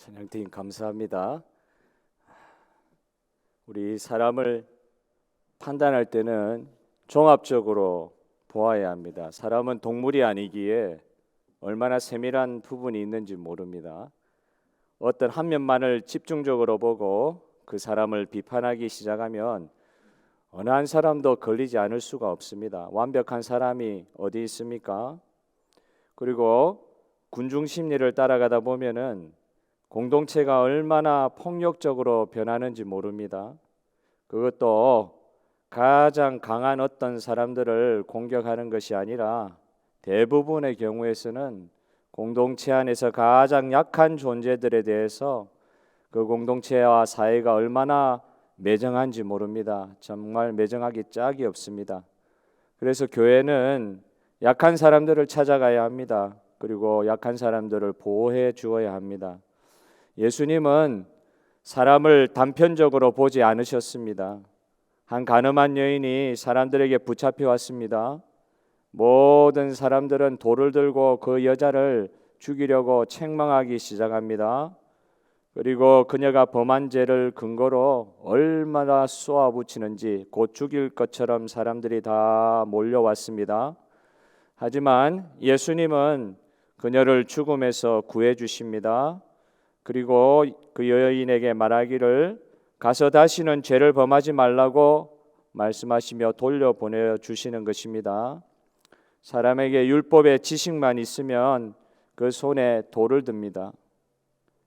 찬양팀 감사합니다. 우리 사람을 판단할 때는 종합적으로 보아야 합니다. 사람은 동물이 아니기에 얼마나 세밀한 부분이 있는지 모릅니다. 어떤 한 면만을 집중적으로 보고 그 사람을 비판하기 시작하면 어느 한 사람도 걸리지 않을 수가 없습니다. 완벽한 사람이 어디 있습니까? 그리고 군중 심리를 따라가다 보면은 공동체가 얼마나 폭력적으로 변하는지 모릅니다. 그것도 가장 강한 어떤 사람들을 공격하는 것이 아니라 대부분의 경우에서는 공동체 안에서 가장 약한 존재들에 대해서 그 공동체와 사회가 얼마나 매정한지 모릅니다. 정말 매정하기 짝이 없습니다. 그래서 교회는 약한 사람들을 찾아가야 합니다. 그리고 약한 사람들을 보호해 주어야 합니다. 예수님은 사람을 단편적으로 보지 않으셨습니다. 한 간음한 여인이 사람들에게 붙잡혀 왔습니다. 모든 사람들은 돌을 들고 그 여자를 죽이려고 책망하기 시작합니다. 그리고 그녀가 범한 죄를 근거로 얼마나 쏘아붙이는지 곧 죽일 것처럼 사람들이 다 몰려왔습니다. 하지만 예수님은 그녀를 죽음에서 구해 주십니다. 그리고 그 여인에게 말하기를 가서 다시는 죄를 범하지 말라고 말씀하시며 돌려보내 주시는 것입니다. 사람에게 율법의 지식만 있으면 그 손에 돌을 듭니다.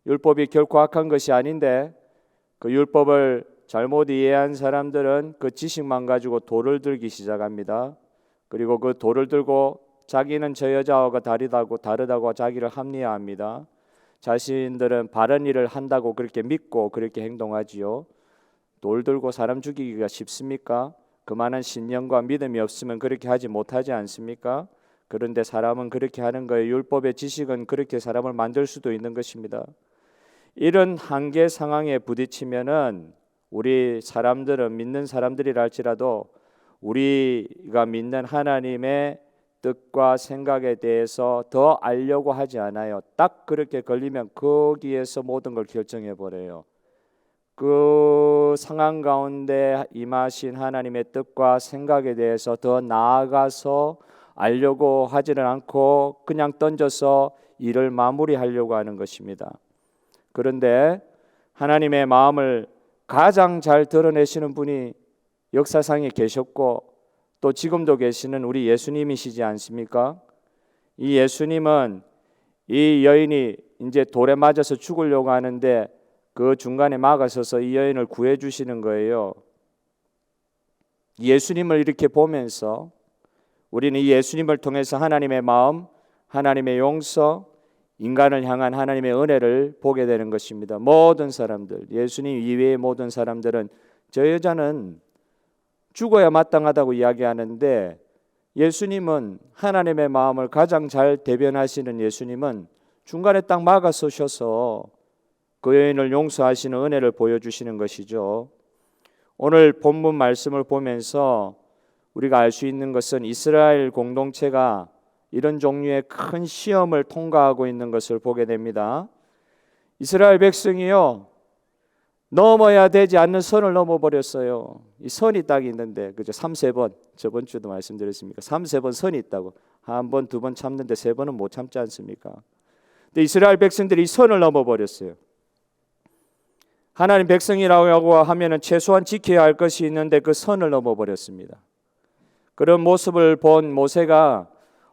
율법이 결코 악한 것이 아닌데 그 율법을 잘못 이해한 사람들은 그 지식만 가지고 돌을 들기 시작합니다. 그리고 그 돌을 들고 자기는 저 여자와 다르다고 자기를 합리화합니다. 자신들은 바른 일을 한다고 그렇게 믿고 그렇게 행동하지요. 돌 들고 사람 죽이기가 쉽습니까? 그만한 신념과 믿음이 없으면 그렇게 하지 못하지 않습니까? 그런데 사람은 그렇게 하는 거예요. 율법의 지식은 그렇게 사람을 만들 수도 있는 것입니다. 이런 한계 상황에 부딪히면은 우리 사람들은 믿는 사람들이라 할지라도 우리가 믿는 하나님의 뜻과 생각에 대해서 더 알려고 하지 않아요. 딱 그렇게 걸리면 거기에서 모든 걸 결정해 버려요. 그 상황 가운데 임하신 하나님의 뜻과 생각에 대해서 더 나아가서 알려고 하지는 않고 그냥 던져서 일을 마무리하려고 하는 것입니다. 그런데 하나님의 마음을 가장 잘 드러내시는 분이 역사상에 계셨고 또 지금도 계시는 우리 예수님이시지 않습니까? 이 예수님은 이 여인이 이제 돌에 맞아서 죽으려고 하는데 그 중간에 막아서서 이 여인을 구해 주시는 거예요. 예수님을 이렇게 보면서 우리는 이 예수님을 통해서 하나님의 마음, 하나님의 용서, 인간을 향한 하나님의 은혜를 보게 되는 것입니다. 모든 사람들, 예수님 이외의 모든 사람들은 저 여자는 죽어야 마땅하다고 이야기하는데 예수님은 하나님의 마음을 가장 잘 대변하시는 예수님은 중간에 딱 막아서셔서 그 여인을 용서하시는 은혜를 보여주시는 것이죠. 오늘 본문 말씀을 보면서 우리가 알 수 있는 것은 이스라엘 공동체가 이런 종류의 큰 시험을 통과하고 있는 것을 보게 됩니다. 이스라엘 백성이요, 넘어야 되지 않는 선을 넘어버렸어요. 이 선이 딱 있는데, 그죠? 3-3번, 저번 주도 말씀드렸습니까? 3-3번 선이 있다고. 한 번, 두 번 참는데 세 번은 못 참지 않습니까? 근데 이스라엘 백성들이 이 선을 넘어버렸어요. 하나님 백성이라고 하면은 최소한 지켜야 할 것이 있는데 그 선을 넘어버렸습니다. 그런 모습을 본 모세가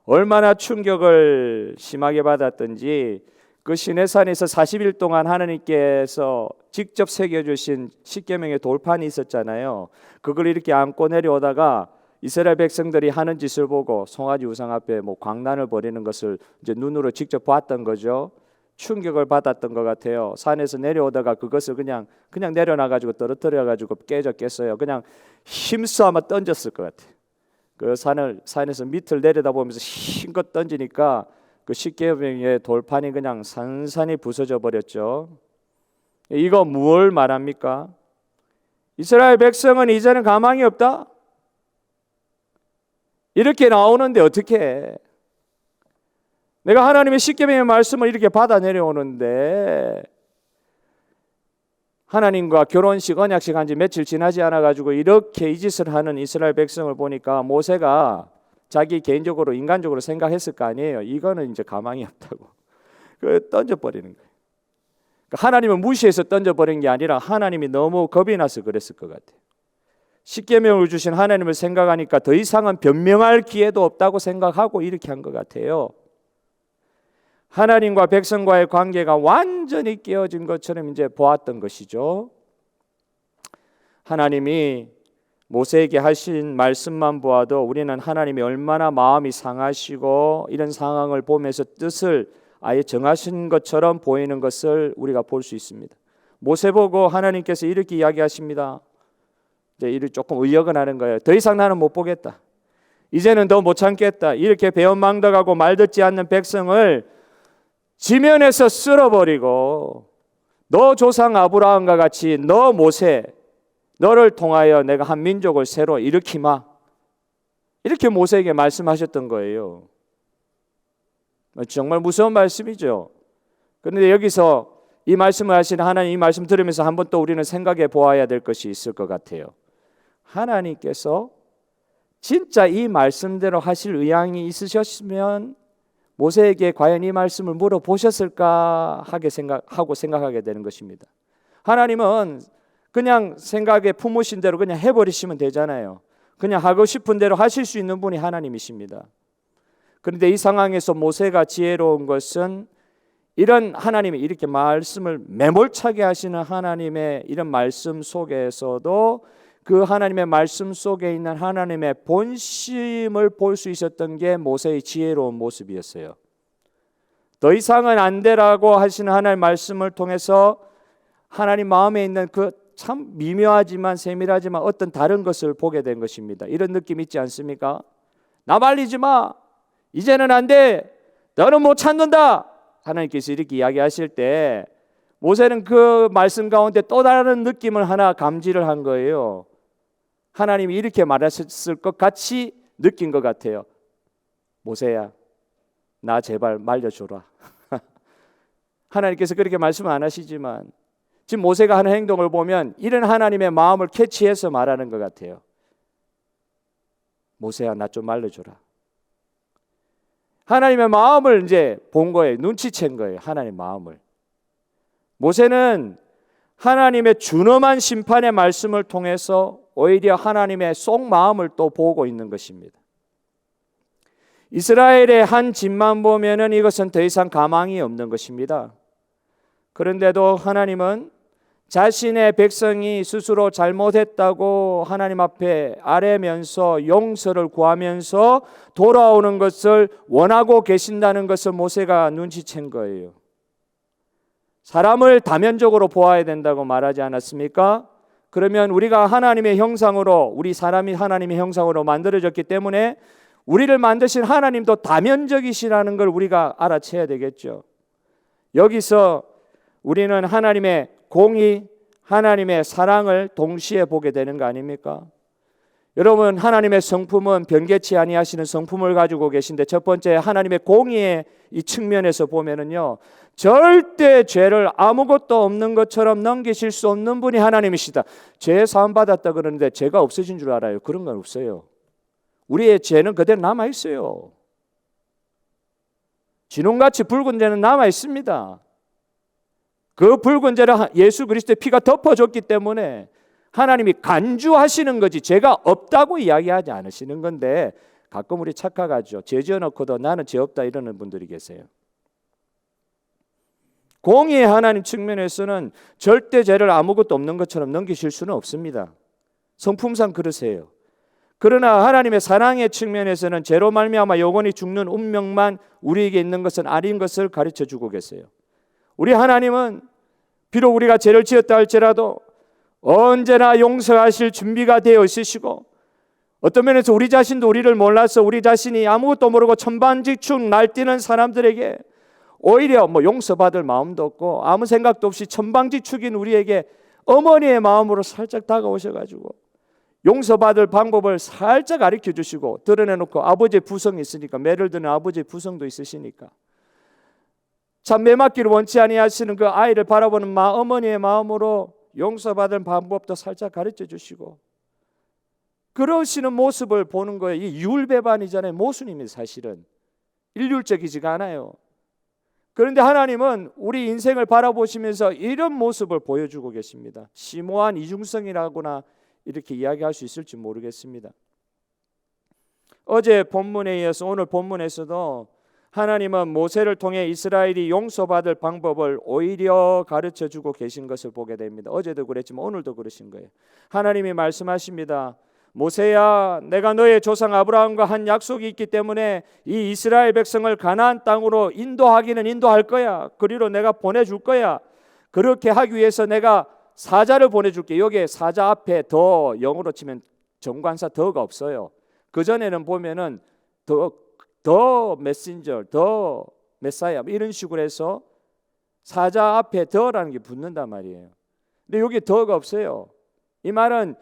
얼마나 충격을 심하게 받았던지 그 시내산에서 40일 동안 하나님께서 직접 새겨주신 십계명의 돌판이 있었잖아요. 그걸 이렇게 안고 내려오다가 이스라엘 백성들이 하는 짓을 보고 송아지 우상 앞에 광란을 벌이는 것을 이제 눈으로 직접 봤던 거죠. 충격을 받았던 것 같아요. 산에서 내려오다가 그것을 그냥 내려놔가지고 떨어뜨려가지고 깨졌겠어요. 그냥 힘써 아마 던졌을 것 같아요. 그 산에서 밑을 내려다보면서 힘껏 던지니까 그 십계명의 돌판이 그냥 산산이 부서져 버렸죠. 이거 무엇을 말합니까? 이스라엘 백성은 이제는 가망이 없다. 이렇게 나오는데 어떻게 해? 내가 하나님의 십계명의 말씀을 이렇게 받아 내려오는데 하나님과 결혼식 언약식 한 지 며칠 지나지 않아 가지고 이렇게 이 짓을 하는 이스라엘 백성을 보니까 모세가 자기 개인적으로 인간적으로 생각했을 거 아니에요. 이거는 이제 가망이 없다고. 그 던져버리는 거예요. 그러니까 하나님을 무시해서 던져버린 게 아니라 하나님이 너무 겁이 나서 그랬을 것 같아요. 십계명을 주신 하나님을 생각하니까 더 이상은 변명할 기회도 없다고 생각하고 이렇게 한 것 같아요. 하나님과 백성과의 관계가 완전히 깨어진 것처럼 이제 보았던 것이죠. 하나님이 모세에게 하신 말씀만 보아도 우리는 하나님이 얼마나 마음이 상하시고 이런 상황을 보면서 뜻을 아예 정하신 것처럼 보이는 것을 우리가 볼 수 있습니다. 모세 보고 하나님께서 이렇게 이야기하십니다. 이제 이를 조금 의역은 하는 거예요. 더 이상 나는 못 보겠다. 이제는 더 못 참겠다. 이렇게 배은망덕하고 말 듣지 않는 백성을 지면에서 쓸어버리고 너 조상 아브라함과 같이 너 모세 너를 통하여 내가 한 민족을 새로 일으키마. 이렇게 모세에게 말씀하셨던 거예요. 정말 무서운 말씀이죠. 그런데 여기서 이 말씀을 하신 하나님 이 말씀 들으면서 한번 또 우리는 생각해 보아야 될 것이 있을 것 같아요. 하나님께서 진짜 이 말씀대로 하실 의향이 있으셨으면 모세에게 과연 이 말씀을 물어보셨을까 하고 생각하게 되는 것입니다. 하나님은 그냥 생각에 품으신 대로 그냥 해버리시면 되잖아요. 그냥 하고 싶은 대로 하실 수 있는 분이 하나님이십니다. 그런데 이 상황에서 모세가 지혜로운 것은 이런 하나님이 이렇게 말씀을 매몰차게 하시는 하나님의 이런 말씀 속에서도 그 하나님의 말씀 속에 있는 하나님의 본심을 볼 수 있었던 게 모세의 지혜로운 모습이었어요. 더 이상은 안 되라고 하시는 하나님의 말씀을 통해서 하나님 마음에 있는 그 참 미묘하지만 세밀하지만 어떤 다른 것을 보게 된 것입니다. 이런 느낌 있지 않습니까? 나 말리지 마. 이제는 안 돼. 너는 못 찾는다. 하나님께서 이렇게 이야기하실 때 모세는 그 말씀 가운데 또 다른 느낌을 하나 감지를 한 거예요. 하나님이 이렇게 말하셨을 것 같이 느낀 것 같아요. 모세야, 나 제발 말려줘라. 하나님께서 그렇게 말씀 안 하시지만 지금 모세가 하는 행동을 보면 이런 하나님의 마음을 캐치해서 말하는 것 같아요. 모세야, 나 좀 말려줘라. 하나님의 마음을 이제 본 거예요. 눈치챈 거예요. 하나님의 마음을. 모세는 하나님의 준엄한 심판의 말씀을 통해서 오히려 하나님의 속마음을 또 보고 있는 것입니다. 이스라엘의 한 집만 보면은 이것은 더 이상 가망이 없는 것입니다. 그런데도 하나님은 자신의 백성이 스스로 잘못했다고 하나님 앞에 아뢰면서 용서를 구하면서 돌아오는 것을 원하고 계신다는 것을 모세가 눈치챈 거예요. 사람을 다면적으로 보아야 된다고 말하지 않았습니까? 그러면 우리가 하나님의 형상으로 우리 사람이 하나님의 형상으로 만들어졌기 때문에 우리를 만드신 하나님도 다면적이시라는 걸 우리가 알아채야 되겠죠. 여기서 우리는 하나님의 공의, 하나님의 사랑을 동시에 보게 되는 거 아닙니까? 여러분, 하나님의 성품은 변개치 아니하시는 성품을 가지고 계신데 첫 번째 하나님의 공의의 이 측면에서 보면은요, 절대 죄를 아무것도 없는 것처럼 넘기실 수 없는 분이 하나님이시다. 죄 사함 받았다 그러는데 죄가 없어진 줄 알아요? 그런 건 없어요. 우리의 죄는 그대로 남아 있어요. 진홍같이 붉은 죄는 남아 있습니다. 그 붉은 죄를 예수 그리스도의 피가 덮어줬기 때문에 하나님이 간주하시는 거지 죄가 없다고 이야기하지 않으시는 건데, 가끔 우리 착각하죠. 죄 지어놓고도 나는 죄 없다 이러는 분들이 계세요. 공의의 하나님 측면에서는 절대 죄를 아무것도 없는 것처럼 넘기실 수는 없습니다. 성품상 그러세요. 그러나 하나님의 사랑의 측면에서는 죄로 말미암아 영원히 죽는 운명만 우리에게 있는 것은 아닌 것을 가르쳐주고 계세요. 우리 하나님은 비록 우리가 죄를 지었다 할지라도 언제나 용서하실 준비가 되어 있으시고, 어떤 면에서 우리 자신도 우리를 몰라서 우리 자신이 아무것도 모르고 천방지축 날뛰는 사람들에게 오히려 용서받을 마음도 없고 아무 생각도 없이 천방지축인 우리에게 어머니의 마음으로 살짝 다가오셔가지고 용서받을 방법을 살짝 가르쳐 주시고 드러내놓고, 아버지의 부성이 있으니까, 매를 드는 아버지의 부성도 있으시니까 참 매맞기를 원치 아니하시는 그 아이를 바라보는 어머니의 마음으로 용서받은 방법도 살짝 가르쳐 주시고 그러시는 모습을 보는 거예요. 이 율배반이잖아요. 모순입니다. 사실은 일률적이지가 않아요. 그런데 하나님은 우리 인생을 바라보시면서 이런 모습을 보여주고 계십니다. 심오한 이중성이라거나 이렇게 이야기할 수 있을지 모르겠습니다. 어제 본문에 이어서 오늘 본문에서도 하나님은 모세를 통해 이스라엘이 용서받을 방법을 오히려 가르쳐주고 계신 것을 보게 됩니다. 어제도 그랬지만 오늘도 그러신 거예요. 하나님이 말씀하십니다. 모세야, 내가 너의 조상 아브라함과 한 약속이 있기 때문에 이 이스라엘 백성을 가나안 땅으로 인도하기는 인도할 거야. 그리로 내가 보내줄 거야. 그렇게 하기 위해서 내가 사자를 보내줄게. 여기에 사자 앞에 더, 영어로 치면 정관사 더가 없어요. 그전에는 보면은 더 메신저, 더 메사야 이런 식으로 해서 사자 앞에 더라는 게 붙는단 말이에요. 근데 여기 더가 없어요. 이 말은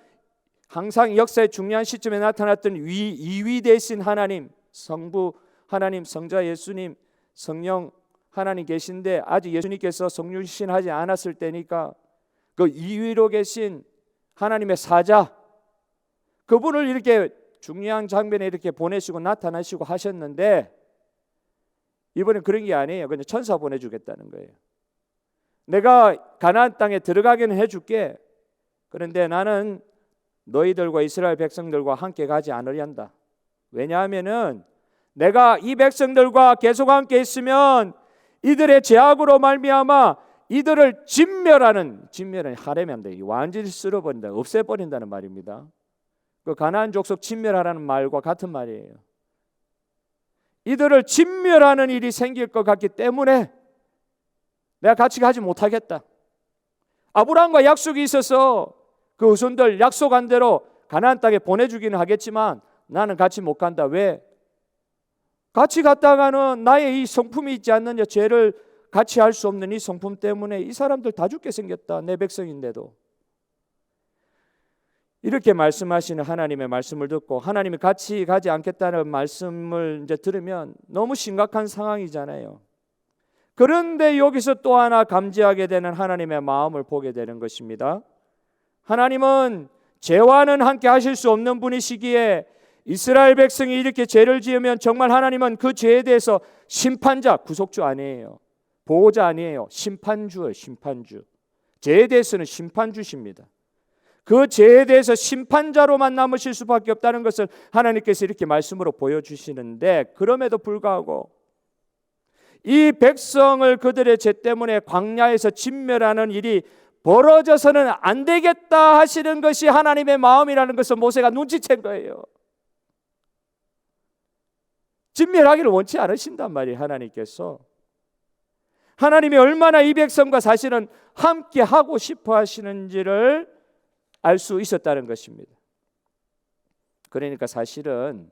항상 역사의 중요한 시점에 나타났던 이위 대신 하나님, 성부 하나님, 성자 예수님, 성령 하나님 계신데 아직 예수님께서 성육신하지 않았을 때니까 그 이위로 계신 하나님의 사자, 그분을 이렇게 중요한 장면에 이렇게 보내시고 나타나시고 하셨는데 이번엔 그런 게 아니에요. 그냥 천사 보내주겠다는 거예요. 내가 가나안 땅에 들어가기는 해줄게. 그런데 나는 너희들과 이스라엘 백성들과 함께 가지 않으련다. 왜냐하면은 내가 이 백성들과 계속 함께 있으면 이들의 죄악으로 말미암아 이들을 진멸은 하려면 완전히 쓸어버린다, 없애버린다는 말입니다. 그 가나안 족속 진멸하라는 말과 같은 말이에요. 이들을 진멸하는 일이 생길 것 같기 때문에 내가 같이 가지 못하겠다. 아브라함과 약속이 있어서 그 후손들 약속한 대로 가나안 땅에 보내주기는 하겠지만 나는 같이 못 간다. 왜? 같이 갔다가는 나의 이 성품이 있지 않느냐, 죄를 같이 할 수 없는 이 성품 때문에 이 사람들 다 죽게 생겼다. 내 백성인데도. 이렇게 말씀하시는 하나님의 말씀을 듣고 하나님이 같이 가지 않겠다는 말씀을 이제 들으면 너무 심각한 상황이잖아요. 그런데 여기서 또 하나 감지하게 되는 하나님의 마음을 보게 되는 것입니다. 하나님은 죄와는 함께 하실 수 없는 분이시기에 이스라엘 백성이 이렇게 죄를 지으면 정말 하나님은 그 죄에 대해서 심판자, 구속주 아니에요. 보호자 아니에요. 심판주예요. 심판주. 죄에 대해서는 심판주십니다. 그 죄에 대해서 심판자로만 남으실 수밖에 없다는 것을 하나님께서 이렇게 말씀으로 보여주시는데, 그럼에도 불구하고 이 백성을 그들의 죄 때문에 광야에서 진멸하는 일이 벌어져서는 안 되겠다 하시는 것이 하나님의 마음이라는 것을 모세가 눈치챈 거예요. 진멸하기를 원치 않으신단 말이에요. 하나님께서. 하나님이 얼마나 이 백성과 사실은 함께 하고 싶어 하시는지를 알 수 있었다는 것입니다. 그러니까 사실은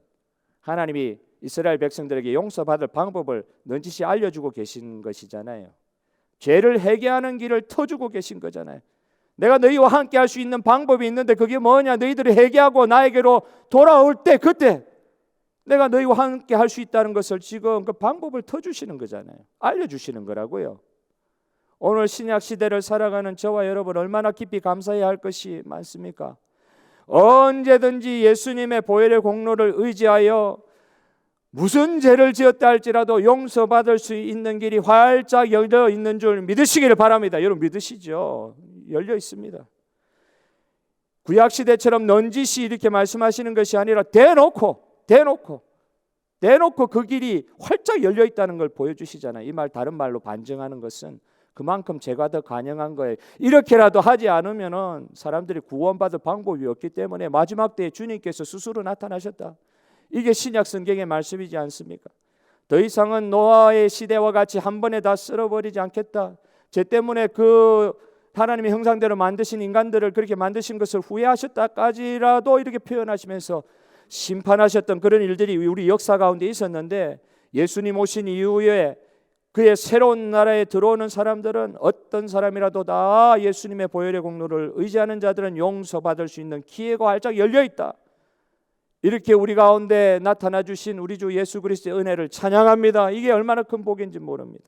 하나님이 이스라엘 백성들에게 용서받을 방법을 넌지시 알려주고 계신 것이잖아요. 죄를 회개하는 길을 터주고 계신 거잖아요. 내가 너희와 함께 할 수 있는 방법이 있는데 그게 뭐냐? 너희들이 회개하고 나에게로 돌아올 때 그때 내가 너희와 함께 할 수 있다는 것을 지금 그 방법을 터주시는 거잖아요. 알려주시는 거라고요. 오늘 신약 시대를 살아가는 저와 여러분 얼마나 깊이 감사해야 할 것이 많습니까? 언제든지 예수님의 보혈의 공로를 의지하여 무슨 죄를 지었다 할지라도 용서받을 수 있는 길이 활짝 열려 있는 줄 믿으시기를 바랍니다. 여러분 믿으시죠? 열려 있습니다. 구약시대처럼 넌지시 이렇게 말씀하시는 것이 아니라 대놓고 그 길이 활짝 열려 있다는 걸 보여주시잖아요. 이 말 다른 말로 반증하는 것은 그만큼 제가 더 간영한 거예요. 이렇게라도 하지 않으면 사람들이 구원받을 방법이 없기 때문에 마지막 때에 주님께서 스스로 나타나셨다. 이게 신약 성경의 말씀이지 않습니까? 더 이상은 노아의 시대와 같이 한 번에 다 쓸어버리지 않겠다. 죄 때문에 그 하나님의 형상대로 만드신 인간들을 그렇게 만드신 것을 후회하셨다까지라도 이렇게 표현하시면서 심판하셨던 그런 일들이 우리 역사 가운데 있었는데, 예수님 오신 이후에 그의 새로운 나라에 들어오는 사람들은 어떤 사람이라도 다 예수님의 보혈의 공로를 의지하는 자들은 용서받을 수 있는 기회가 활짝 열려있다. 이렇게 우리 가운데 나타나 주신 우리 주 예수 그리스도의 은혜를 찬양합니다. 이게 얼마나 큰 복인지 모릅니다.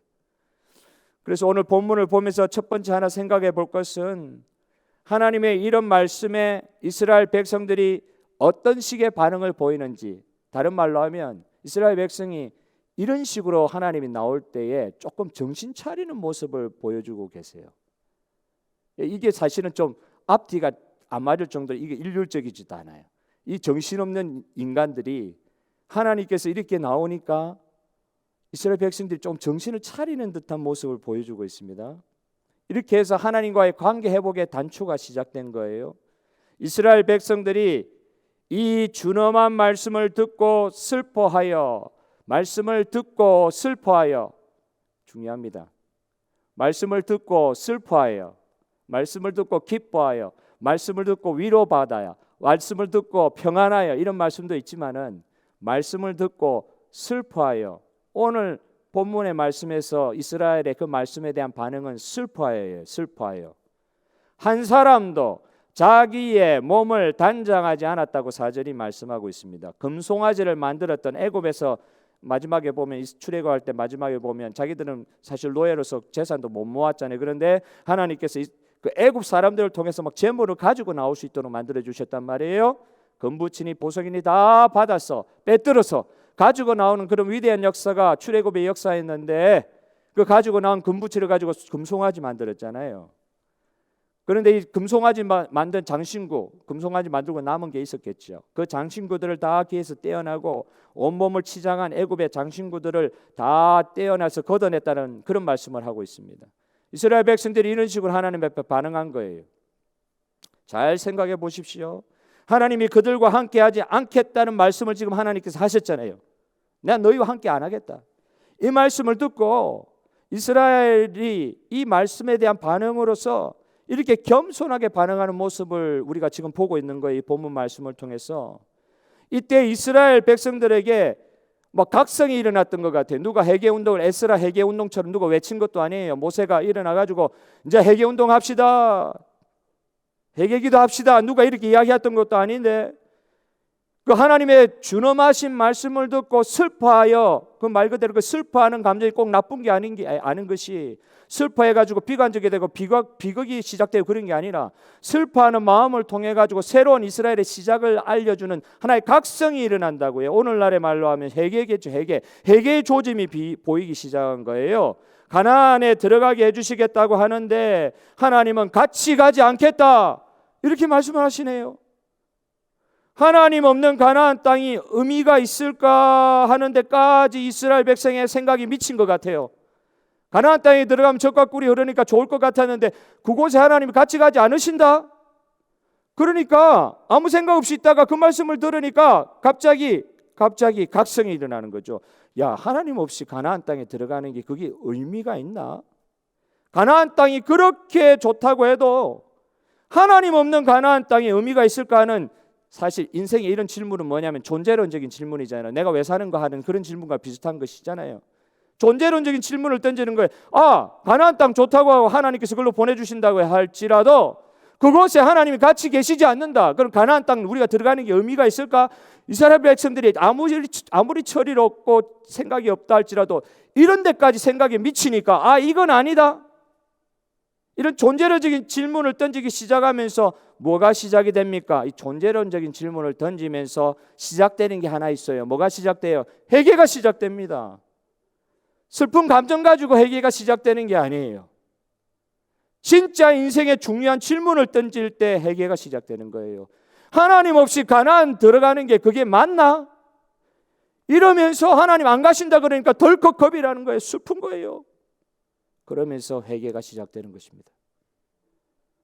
그래서 오늘 본문을 보면서 첫 번째 하나 생각해 볼 것은 하나님의 이런 말씀에 이스라엘 백성들이 어떤 식의 반응을 보이는지, 다른 말로 하면 이스라엘 백성이 이런 식으로 하나님이 나올 때에 조금 정신 차리는 모습을 보여주고 계세요. 이게 사실은 좀 앞뒤가 안 맞을 정도로 이게 일률적이지도 않아요. 이 정신없는 인간들이 하나님께서 이렇게 나오니까 이스라엘 백성들이 좀 정신을 차리는 듯한 모습을 보여주고 있습니다. 이렇게 해서 하나님과의 관계 회복의 단초가 시작된 거예요. 이스라엘 백성들이 이 준엄한 말씀을 듣고 슬퍼하여, 말씀을 듣고 슬퍼하여, 중요합니다. 말씀을 듣고 슬퍼하여, 말씀을 듣고 기뻐하여, 말씀을 듣고 위로받아야, 말씀을 듣고 평안하여, 이런 말씀도 있지만은 말씀을 듣고 슬퍼하여, 오늘 본문의 말씀에서 이스라엘의 그 말씀에 대한 반응은 슬퍼하여예요. 슬퍼하여. 한 사람도 자기의 몸을 단장하지 않았다고 4절이 말씀하고 있습니다. 금송아지를 만들었던 애굽에서 마지막에 보면, 출애굽할 때 마지막에 보면 자기들은 사실 노예로서 재산도 못 모았잖아요. 그런데 하나님께서 그 애굽 사람들을 통해서 막 재물을 가지고 나올 수 있도록 만들어 주셨단 말이에요. 금부치니 보석이니 다 받아서 빼들어서 가지고 나오는 그런 위대한 역사가 출애굽의 역사였는데, 그 가지고 나온 금부치를 가지고 금송아지 만들었잖아요. 그런데 이 금송아지 만든 장신구, 금송아지 만들고 남은 게 있었겠죠. 그 장신구들을 다 기에서 떼어나고 온몸을 치장한 애굽의 장신구들을 다 떼어나서 걷어냈다는 그런 말씀을 하고 있습니다. 이스라엘 백성들이 이런 식으로 하나님 앞에 반응한 거예요. 잘 생각해 보십시오. 하나님이 그들과 함께하지 않겠다는 말씀을 지금 하나님께서 하셨잖아요. 내가 너희와 함께 안 하겠다. 이 말씀을 듣고 이스라엘이 이 말씀에 대한 반응으로서 이렇게 겸손하게 반응하는 모습을 우리가 지금 보고 있는 거예요. 이 본문 말씀을 통해서. 이때 이스라엘 백성들에게 뭐 각성이 일어났던 것 같아요. 누가 회개운동을 에스라 회개운동처럼 누가 외친 것도 아니에요. 모세가 일어나가지고 이제 회개운동 합시다, 회개기도 합시다, 누가 이렇게 이야기했던 것도 아닌데, 그 하나님의 준엄하신 말씀을 듣고 슬퍼하여, 그 말 그대로 그 슬퍼하는 감정이 꼭 나쁜 게 아닌 것이, 슬퍼해가지고 비관적이 되고 비극이 시작되고 그런 게 아니라 슬퍼하는 마음을 통해 가지고 새로운 이스라엘의 시작을 알려주는 하나의 각성이 일어난다고요. 오늘날의 말로 하면 회개겠죠. 회개의 조짐이 보이기 시작한 거예요. 가나안에 들어가게 해주시겠다고 하는데 하나님은 같이 가지 않겠다, 이렇게 말씀을 하시네요. 하나님 없는 가나안 땅이 의미가 있을까 하는 데까지 이스라엘 백성의 생각이 미친 것 같아요. 가나안 땅에 들어가면 젖과 꿀이 흐르니까 좋을 것 같았는데 그곳에 하나님이 같이 가지 않으신다? 그러니까 아무 생각 없이 있다가 그 말씀을 들으니까 갑자기 각성이 일어나는 거죠. 야, 하나님 없이 가나안 땅에 들어가는 게 그게 의미가 있나? 가나안 땅이 그렇게 좋다고 해도 하나님 없는 가나안 땅에 의미가 있을까 하는, 사실 인생의 이런 질문은 뭐냐면 존재론적인 질문이잖아요. 내가 왜 사는가 하는 그런 질문과 비슷한 것이잖아요. 존재론적인 질문을 던지는 거예요. 아, 가나안 땅 좋다고 하고 하나님께서 그걸로 보내주신다고 할지라도 그곳에 하나님이 같이 계시지 않는다. 그럼 가나안 땅 우리가 들어가는 게 의미가 있을까? 이스라엘 백성들이 아무리 철이 없고 생각이 없다 할지라도 이런 데까지 생각이 미치니까 아, 이건 아니다. 이런 존재론적인 질문을 던지기 시작하면서 뭐가 시작이 됩니까? 이 존재론적인 질문을 던지면서 시작되는 게 하나 있어요. 뭐가 시작돼요? 회개가 시작됩니다. 슬픈 감정 가지고 회개가 시작되는 게 아니에요. 진짜 인생의 중요한 질문을 던질 때 회개가 시작되는 거예요. 하나님 없이 가나안 들어가는 게 그게 맞나? 이러면서 하나님 안 가신다 그러니까 덜컥 겁이 나는 거예요. 슬픈 거예요. 그러면서 회개가 시작되는 것입니다.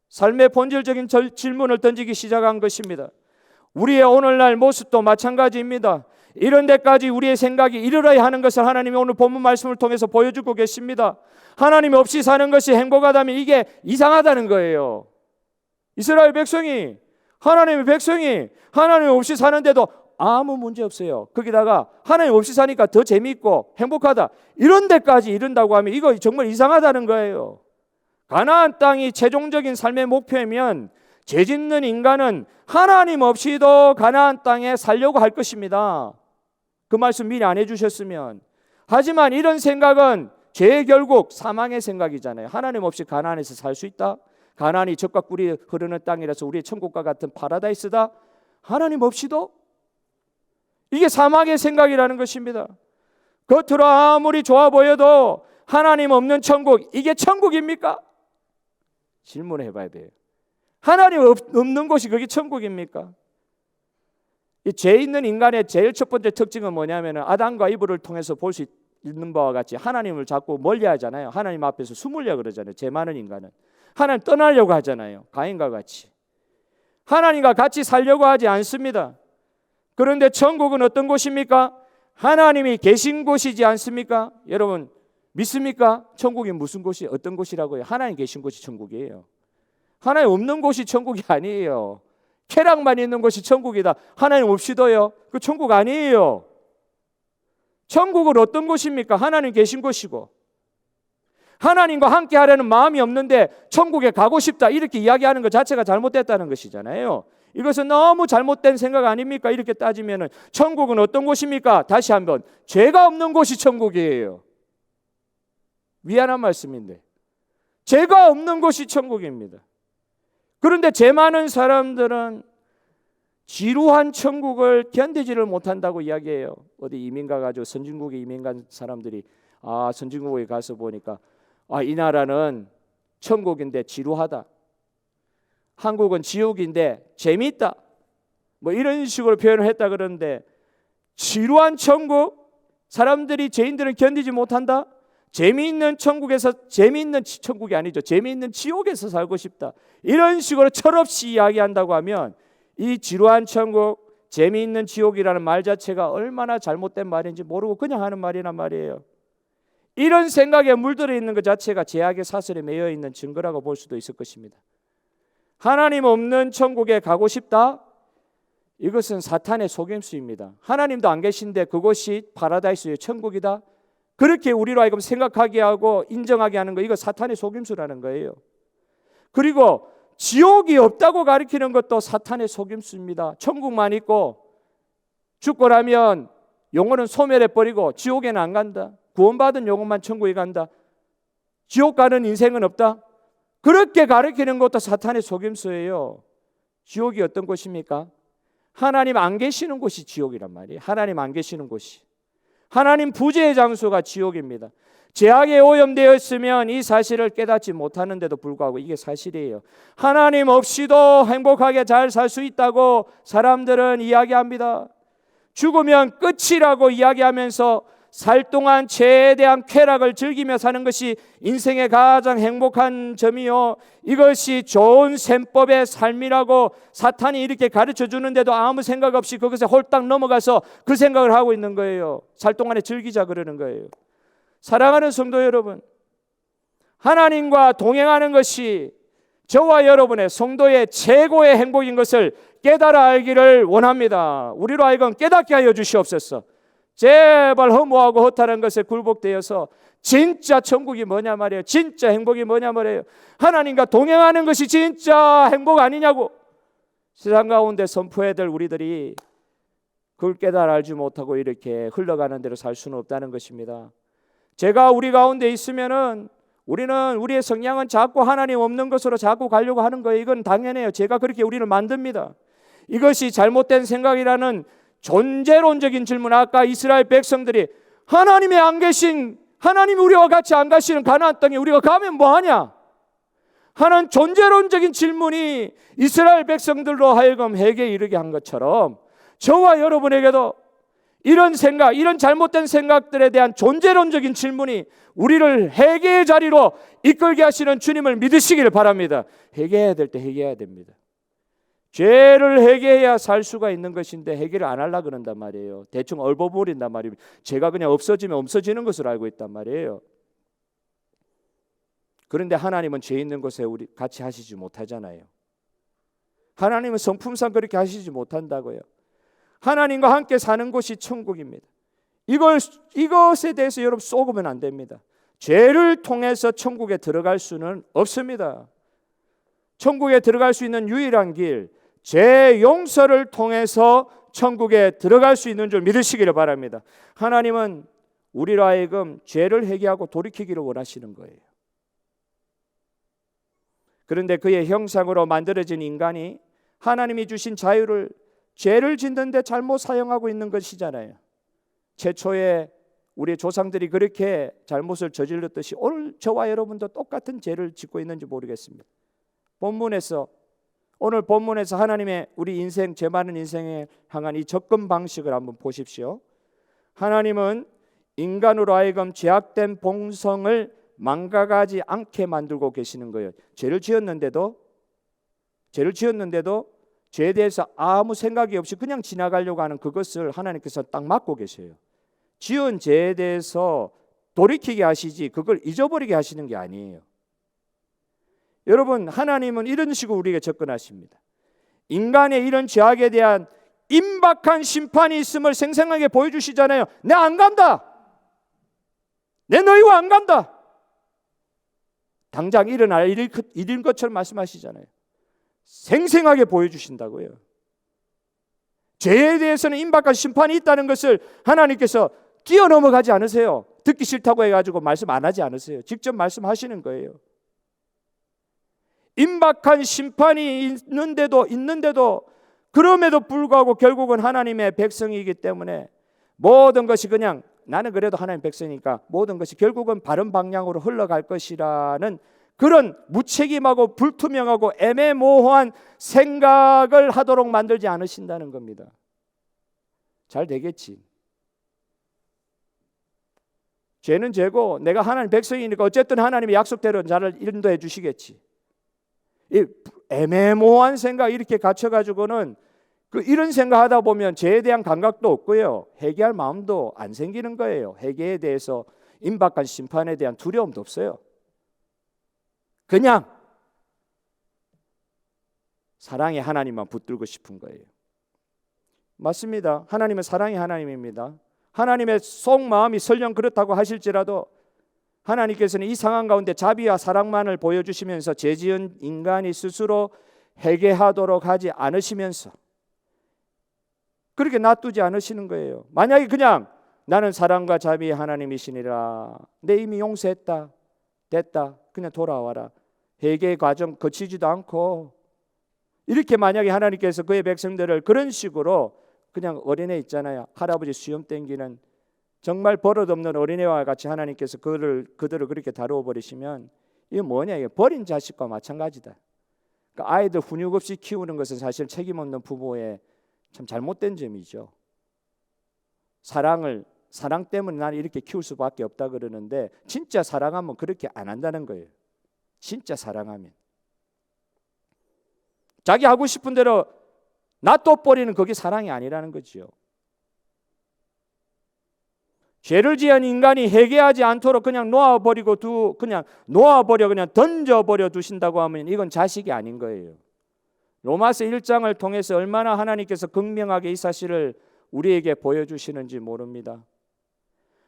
삶의 본질적인 질문을 던지기 시작한 것입니다. 우리의 오늘날 모습도 마찬가지입니다. 이런 데까지 우리의 생각이 이르러야 하는 것을 하나님이 오늘 본문 말씀을 통해서 보여주고 계십니다. 하나님 없이 사는 것이 행복하다면 이게 이상하다는 거예요. 이스라엘 백성이, 하나님의 백성이 하나님 없이 사는데도 아무 문제 없어요. 거기다가 하나님 없이 사니까 더 재미있고 행복하다, 이런 데까지 이른다고 하면 이거 정말 이상하다는 거예요. 가나안 땅이 최종적인 삶의 목표이면 죄 짓는 인간은 하나님 없이도 가나안 땅에 살려고 할 것입니다. 그 말씀 미리 안 해주셨으면. 하지만 이런 생각은 죄의 결국 사망의 생각이잖아요. 하나님 없이 가나안에서 살 수 있다? 가나안이 젖과 꿀이 흐르는 땅이라서 우리의 천국과 같은 파라다이스다. 하나님 없이도? 이게 사막의 생각이라는 것입니다. 겉으로 아무리 좋아 보여도 하나님 없는 천국, 이게 천국입니까? 질문해 봐야 돼요. 하나님 없는 곳이 그게 천국입니까? 이 죄 있는 인간의 제일 첫 번째 특징은 뭐냐면 아담과 이브를 통해서 볼 수 있는 바와 같이 하나님을 자꾸 멀리 하잖아요. 하나님 앞에서 숨으려고 그러잖아요. 죄 많은 인간은 하나님 떠나려고 하잖아요. 가인과 같이 하나님과 같이 살려고 하지 않습니다. 그런데 천국은 어떤 곳입니까? 하나님이 계신 곳이지 않습니까? 여러분 믿습니까? 천국이 무슨 곳이 어떤 곳이라고요? 하나님 계신 곳이 천국이에요. 하나님 없는 곳이 천국이 아니에요. 쾌락만 있는 곳이 천국이다. 하나님 없이도요? 그 천국 아니에요. 천국은 어떤 곳입니까? 하나님 계신 곳이고 하나님과 함께 하려는 마음이 없는데 천국에 가고 싶다 이렇게 이야기하는 것 자체가 잘못됐다는 것이잖아요. 이것은 너무 잘못된 생각 아닙니까? 이렇게 따지면 천국은 어떤 곳입니까? 다시 한번 죄가 없는 곳이 천국이에요. 미안한 말씀인데 죄가 없는 곳이 천국입니다. 그런데 죄 많은 사람들은 지루한 천국을 견디지를 못한다고 이야기해요. 어디 이민 가가지고 선진국에 이민 간 사람들이 선진국에 가서 보니까 이 나라는 천국인데 지루하다. 한국은 지옥인데 재미있다. 뭐 이런 식으로 표현을 했다 그러는데 지루한 천국? 사람들이 죄인들은 견디지 못한다? 재미있는 천국에서 재미있는 천국이 아니죠. 재미있는 지옥에서 살고 싶다. 이런 식으로 철없이 이야기한다고 하면 이 지루한 천국, 재미있는 지옥이라는 말 자체가 얼마나 잘못된 말인지 모르고 그냥 하는 말이란 말이에요. 이런 생각에 물들어 있는 것 자체가 죄악의 사슬에 매여 있는 증거라고 볼 수도 있을 것입니다. 하나님 없는 천국에 가고 싶다? 이것은 사탄의 속임수입니다. 하나님도 안 계신데 그곳이 파라다이스의 천국이다? 그렇게 우리로 하여금 생각하게 하고 인정하게 하는 거, 이거 사탄의 속임수라는 거예요. 그리고 지옥이 없다고 가르치는 것도 사탄의 속임수입니다. 천국만 있고 죽고 나면 영혼은 소멸해버리고 지옥에는 안 간다. 구원받은 영혼만 천국에 간다. 지옥 가는 인생은 없다. 그렇게 가르치는 것도 사탄의 속임수예요. 지옥이 어떤 곳입니까? 하나님 안 계시는 곳이 지옥이란 말이에요. 하나님 안 계시는 곳이. 하나님 부재의 장소가 지옥입니다. 죄악에 오염되어 있으면 이 사실을 깨닫지 못하는데도 불구하고 이게 사실이에요. 하나님 없이도 행복하게 잘 살 수 있다고 사람들은 이야기합니다. 죽으면 끝이라고 이야기하면서 살 동안 죄에 대한 쾌락을 즐기며 사는 것이 인생의 가장 행복한 점이요, 이것이 좋은 셈법의 삶이라고 사탄이 이렇게 가르쳐 주는데도 아무 생각 없이 그것에 홀딱 넘어가서 그 생각을 하고 있는 거예요. 살 동안에 즐기자 그러는 거예요. 사랑하는 성도 여러분, 하나님과 동행하는 것이 저와 여러분의 성도의 최고의 행복인 것을 깨달아 알기를 원합니다. 우리로 하여금 깨닫게 하여 주시옵소서. 제발 허무하고 허탈한 것에 굴복되어서 진짜 천국이 뭐냐 말이에요. 진짜 행복이 뭐냐 말이에요. 하나님과 동행하는 것이 진짜 행복 아니냐고 세상 가운데 선포해야 될 우리들이 그걸 깨달아 알지 못하고 이렇게 흘러가는 대로 살 수는 없다는 것입니다. 제가 우리 가운데 있으면은 우리는 우리의 성향은 자꾸 하나님 없는 것으로 자꾸 가려고 하는 거예요. 이건 당연해요. 제가 그렇게 우리를 만듭니다. 이것이 잘못된 생각이라는 존재론적인 질문. 아까 이스라엘 백성들이 하나님이 안 계신, 하나님이 우리와 같이 안 가시는 가나안 땅에 우리가 가면 뭐하냐 하는 존재론적인 질문이 이스라엘 백성들로 하여금 회개에 이르게 한 것처럼 저와 여러분에게도 이런 생각, 이런 잘못된 생각들에 대한 존재론적인 질문이 우리를 회개의 자리로 이끌게 하시는 주님을 믿으시기를 바랍니다. 회개해야 될 때 회개해야 됩니다. 죄를 회개해야 살 수가 있는 것인데 회개를 안 하려고 그런단 말이에요. 대충 얼버무린단 말입니다. 죄가 그냥 없어지면 없어지는 것으로 알고 있단 말이에요. 그런데 하나님은 죄 있는 곳에 우리 같이 하시지 못하잖아요. 하나님은 성품상 그렇게 하시지 못한다고요. 하나님과 함께 사는 곳이 천국입니다. 이것에 대해서 여러분 쏘으면 안 됩니다. 죄를 통해서 천국에 들어갈 수는 없습니다. 천국에 들어갈 수 있는 유일한 길, 죄 용서를 통해서 천국에 들어갈 수 있는 줄 믿으시기를 바랍니다. 하나님은 우리로 하여금 죄를 회개하고 돌이키기를 원하시는 거예요. 그런데 그의 형상으로 만들어진 인간이 하나님이 주신 자유를 죄를 짓는데 잘못 사용하고 있는 것이잖아요. 최초에 우리 조상들이 그렇게 잘못을 저질렀듯이 오늘 저와 여러분도 똑같은 죄를 짓고 있는지 모르겠습니다. 오늘 본문에서 하나님의 우리 인생, 죄 많은 인생에 향한 이 접근 방식을 한번 보십시오. 하나님은 인간으로 하여금 죄악된 본성을 망각하지 않게 만들고 계시는 거예요. 죄를 지었는데도 죄에 대해서 아무 생각이 없이 그냥 지나가려고 하는 그것을 하나님께서 딱 막고 계세요. 지은 죄에 대해서 돌이키게 하시지 그걸 잊어버리게 하시는 게 아니에요. 여러분, 하나님은 이런 식으로 우리에게 접근하십니다. 인간의 이런 죄악에 대한 임박한 심판이 있음을 생생하게 보여주시잖아요. 내 안 간다. 내 너희와 안 간다. 당장 일어날 일인 것처럼 말씀하시잖아요. 생생하게 보여주신다고요. 죄에 대해서는 임박한 심판이 있다는 것을 하나님께서 뛰어넘어가지 않으세요. 듣기 싫다고 해가지고 말씀 안 하지 않으세요. 직접 말씀하시는 거예요. 임박한 심판이 있는데도 그럼에도 불구하고 결국은 하나님의 백성이기 때문에 모든 것이 그냥 나는 그래도 하나님 백성이니까 모든 것이 결국은 바른 방향으로 흘러갈 것이라는 그런 무책임하고 불투명하고 애매모호한 생각을 하도록 만들지 않으신다는 겁니다. 잘 되겠지. 죄는 죄고 내가 하나님 백성이니까 어쨌든 하나님의 약속대로 나를 인도해 주시겠지. 이 애매모호한 생각 이렇게 갇혀가지고는 이런 생각하다 보면 죄에 대한 감각도 없고요. 회개할 마음도 안 생기는 거예요. 회개에 대해서 임박한 심판에 대한 두려움도 없어요. 그냥 사랑의 하나님만 붙들고 싶은 거예요. 맞습니다. 하나님은 사랑의 하나님입니다. 하나님의 속마음이 설령 그렇다고 하실지라도 하나님께서는 이 상황 가운데 자비와 사랑만을 보여주시면서 죄 지은 인간이 스스로 회개하도록 하지 않으시면서 그렇게 놔두지 않으시는 거예요. 만약에 그냥 나는 사랑과 자비의 하나님이시니라, 내 이미 용서했다, 됐다, 그냥 돌아와라, 회개의 과정 거치지도 않고 이렇게 만약에 하나님께서 그의 백성들을 그런 식으로 그냥 어린애 있잖아요. 할아버지 수염 땡기는 정말 버릇없는 어린애와 같이 하나님께서 그들을 그렇게 다루어 버리시면 이게 뭐냐, 이게 버린 자식과 마찬가지다. 그러니까 아이들 훈육 없이 키우는 것은 사실 책임 없는 부모의 참 잘못된 점이죠. 사랑 때문에 나는 이렇게 키울 수밖에 없다 그러는데 진짜 사랑하면 그렇게 안 한다는 거예요. 진짜 사랑하면 자기 하고 싶은 대로 놔둬버리는 그게 사랑이 아니라는 거죠. 죄를 지은 인간이 회개하지 않도록 그냥 그냥 던져버려 두신다고 하면 이건 자식이 아닌 거예요. 로마서 1장을 통해서 얼마나 하나님께서 극명하게 이 사실을 우리에게 보여주시는지 모릅니다.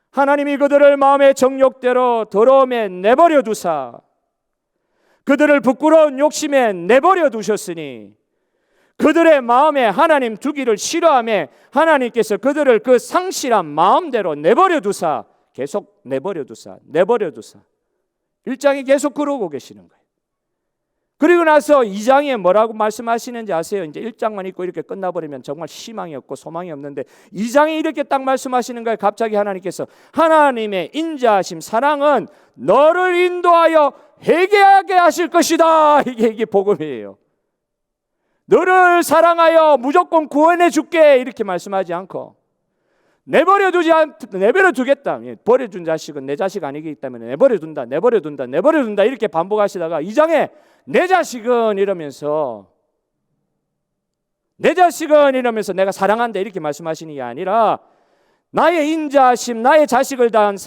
하나님이 그들을 마음의 정욕대로 더러움에 내버려 두사 그들을 부끄러운 욕심에 내버려 두셨으니 그들의 마음에 하나님 두기를 싫어하며 하나님께서 그들을 그 상실한 마음대로 내버려 두사 계속 내버려 두사 1장이 계속 그러고 계시는 거예요. 그리고 나서 2장에 뭐라고 말씀하시는지 아세요? 이제 1장만 읽고 이렇게 끝나버리면 정말 희망이 없고 소망이 없는데 2장에 이렇게 딱 말씀하시는 거예요. 갑자기 하나님께서 하나님의 인자하심 사랑은 너를 인도하여 회개하게 하실 것이다. 이게 복음이에요. 너를 사랑하여 무조건 구원해 줄게 이렇게 말씀하지 않고 내버려 두겠다. 버려준 자식은 내 자식 아니기 때문에 내버려 둔다 이렇게 반복하시다가 2장에 내 자식은 이러면서 내가 사랑한다 이렇게 말씀하시는 게 아니라 나의 인자하심, 나의 자식을 대한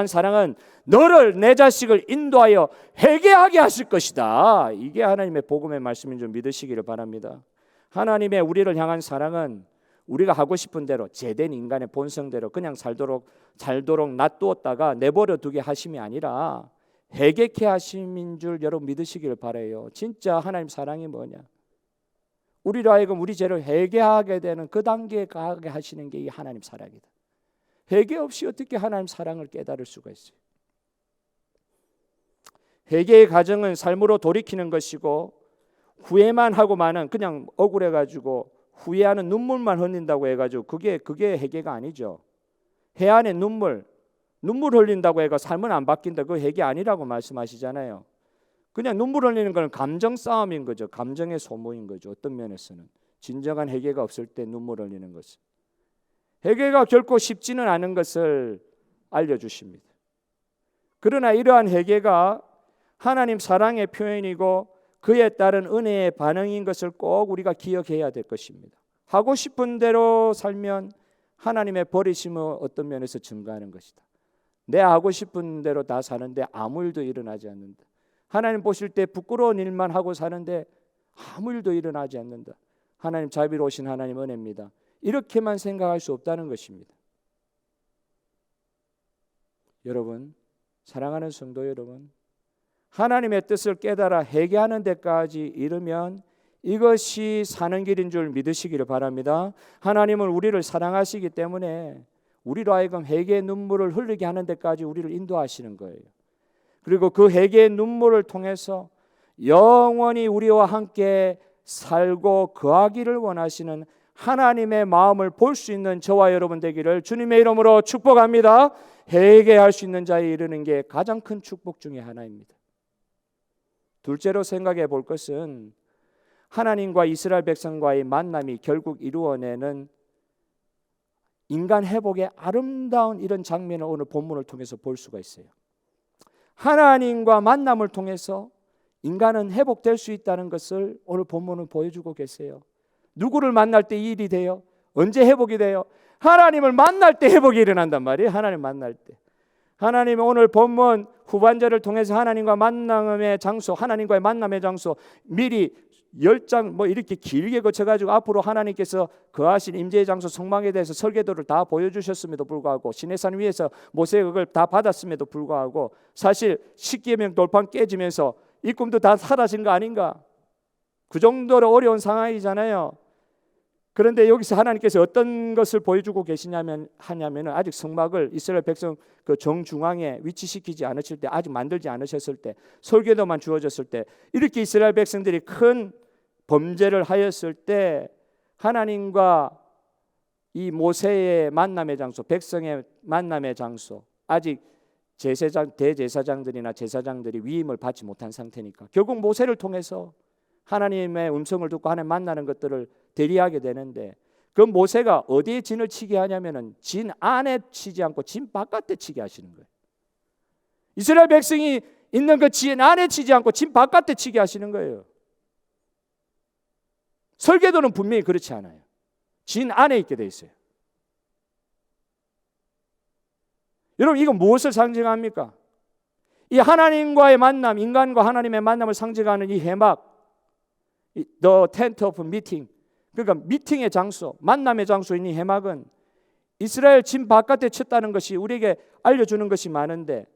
사랑은 너를 내 자식을 인도하여 회개하게 하실 것이다. 이게 하나님의 복음의 말씀인 줄 믿으시기를 바랍니다. 하나님의 우리를 향한 사랑은 우리가 하고 싶은 대로 죄된 인간의 본성대로 그냥 살도록 놔두었다가 내버려 두게 하심이 아니라 회개케 하심인 줄 여러분 믿으시기를 바라요. 진짜 하나님 사랑이 뭐냐? 우리로 하여금 우리 죄를 회개하게 되는 그 단계에 가게 하시는 게 이 하나님 사랑이다. 회개 없이 어떻게 하나님 사랑을 깨달을 수가 있어요? 회개의 과정은 삶으로 돌이키는 것이고 후회만 하고 마는 그냥 억울해가지고 후회하는 눈물만 흘린다고 해가지고 그게 회개가 아니죠. 해안에 눈물 흘린다고 해가 삶은 안 바뀐다. 그 회개 아니라고 말씀하시잖아요. 그냥 눈물 흘리는 건 감정 싸움인 거죠. 감정의 소모인 거죠. 어떤 면에서는 진정한 회개가 없을 때 눈물 흘리는 것은 회개가 결코 쉽지는 않은 것을 알려주십니다. 그러나 이러한 회개가 하나님 사랑의 표현이고 그에 따른 은혜의 반응인 것을 꼭 우리가 기억해야 될 것입니다. 하고 싶은 대로 살면 하나님의 버리심은 어떤 면에서 증가하는 것이다. 내 하고 싶은 대로 다 사는데 아무 일도 일어나지 않는다. 하나님 보실 때 부끄러운 일만 하고 사는데 아무 일도 일어나지 않는다. 하나님 자비로우신 하나님 은혜입니다. 이렇게만 생각할 수 없다는 것입니다. 여러분, 사랑하는 성도 여러분, 하나님의 뜻을 깨달아 회개하는 데까지 이르면 이것이 사는 길인 줄 믿으시기를 바랍니다. 하나님은 우리를 사랑하시기 때문에 우리로 하여금 회개의 눈물을 흘리게 하는 데까지 우리를 인도하시는 거예요. 그리고 그 회개의 눈물을 통해서 영원히 우리와 함께 살고 거하기를 원하시는 하나님의 마음을 볼 수 있는 저와 여러분 되기를 주님의 이름으로 축복합니다. 회개할 수 있는 자에 이르는 게 가장 큰 축복 중에 하나입니다. 둘째로 생각해 볼 것은 하나님과 이스라엘 백성과의 만남이 결국 이루어내는 인간 회복의 아름다운 이런 장면을 오늘 본문을 통해서 볼 수가 있어요. 하나님과 만남을 통해서 인간은 회복될 수 있다는 것을 오늘 본문은 보여주고 계세요. 누구를 만날 때 이 일이 돼요? 언제 회복이 돼요? 하나님을 만날 때 회복이 일어난단 말이에요. 하나님 만날 때. 하나님은 오늘 본문 후반절을 통해서 하나님과 만남의 장소, 하나님과의 만남의 장소 미리 10장 뭐 이렇게 길게 거쳐가지고 앞으로 하나님께서 거하신 임재의 장소 성막에 대해서 설계도를 다 보여주셨음에도 불구하고 시내산 위에서 모세가 그걸 다 받았음에도 불구하고 사실 십계명 돌판 깨지면서 이 꿈도 다 사라진 거 아닌가? 그 정도로 어려운 상황이잖아요. 그런데 여기서 하나님께서 어떤 것을 보여주고 계시냐면 아직 성막을 이스라엘 백성 그 정중앙에 위치시키지 않으실 때, 아직 만들지 않으셨을 때, 설계도만 주어졌을 때, 이렇게 이스라엘 백성들이 큰 범죄를 하였을 때 하나님과 이 모세의 만남의 장소, 백성의 만남의 장소, 아직 대제사장들이나 제사장들이 위임을 받지 못한 상태니까 결국 모세를 통해서 하나님의 음성을 듣고 하나님 만나는 것들을 대리하게 되는데 그 모세가 어디에 진을 치게 하냐면은 진 안에 치지 않고 진 바깥에 치게 하시는 거예요. 이스라엘 백성이 있는 그 진 안에 치지 않고 진 바깥에 치게 하시는 거예요. 설계도는 분명히 그렇지 않아요. 진 안에 있게 돼 있어요. 여러분 이건 무엇을 상징합니까? 이 하나님과의 만남, 인간과 하나님의 만남을 상징하는 이 회막, The Tent of Meeting, 그러니까 미팅의 장소, 만남의 장소인 이 회막은 이스라엘 진 바깥에 쳤다는 것이 우리에게 알려주는 것이 많은데,